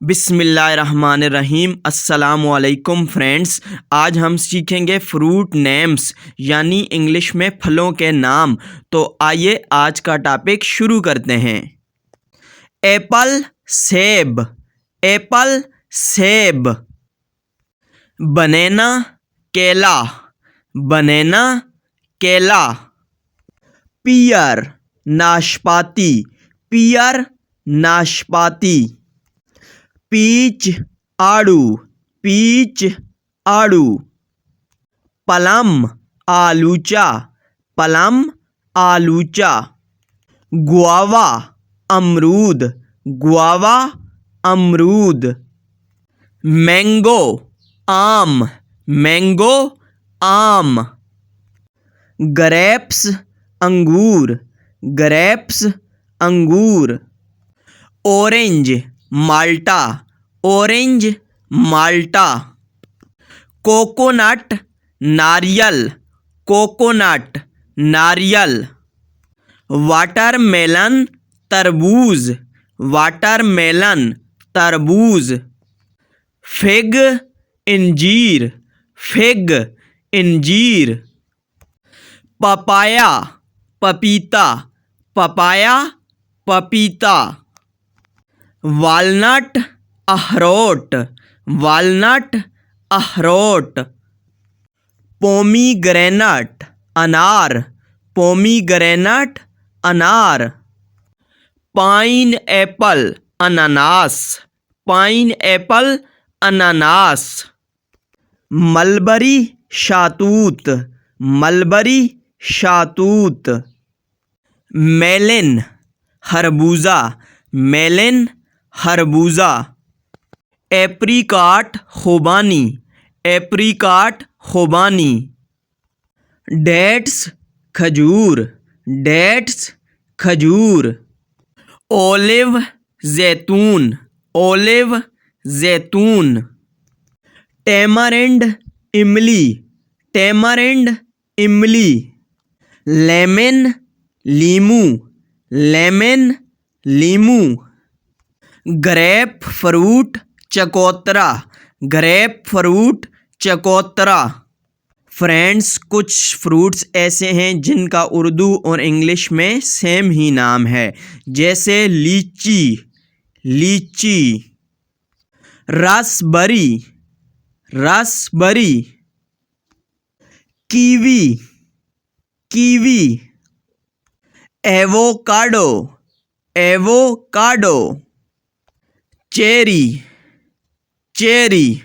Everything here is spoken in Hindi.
बिस्मिल्लाहिर्रहमानिर्रहीम। अस्सलामुअलैकुम फ्रेंड्स, आज हम सीखेंगे फ्रूट नेम्स यानी इंग्लिश में फलों के नाम। तो आइए आज का टॉपिक शुरू करते हैं। एप्पल सेब, एप्पल सेब। बनाना केला, बनाना केला। पियर नाशपाती, पियर नाशपाती। पीच आड़ू, पीच आड़ू। प्लम आलूचा, प्लम आलूचा। गुआवा अमरूद, गुआवा अमरूद। मैंगो आम, मैंगो आम। ग्रेप्स अंगूर, ग्रेप्स अंगूर। ऑरेंज माल्टा, ऑरेंज माल्टा। कोकोनट नारियल, कोकोनट नारियल। वाटरमेलन तरबूज, वाटरमेलन तरबूज। फिग इंजीर, फिग इंजीर। पपाया पपीता, पपाया पपीता। वालनट अखरोट, वालनट अखरोट। पोमीग्रेनेट अनार, पोमीग्रेनेट अनार। पाइन एप्पल अनानास, पाइन एप्पल अनानास। मलबरी शातूत, मलबरी शातूत। मेलन खरबूजा, मेलन खरबूजा। एप्रिकॉट खुबानी, एप्रिकॉट खुबानी। डेट्स खजूर, डेट्स खजूर। ओलिव जैतून, ओलिव जैतून। टेमरिंड इमली, टेमरिंड इमली। लेमन लीमू, लेमन लीमू। ग्रेप फ्रूट चकोतरा, ग्रेप फ्रूट चकोतरा। फ्रेंड्स, कुछ फ्रूट्स ऐसे हैं जिनका उर्दू और इंग्लिश में सेम ही नाम है, जैसे लीची, लीची। Raspberry, Raspberry. Kiwi, kiwi. Avocado, avocado. Cherry, cherry.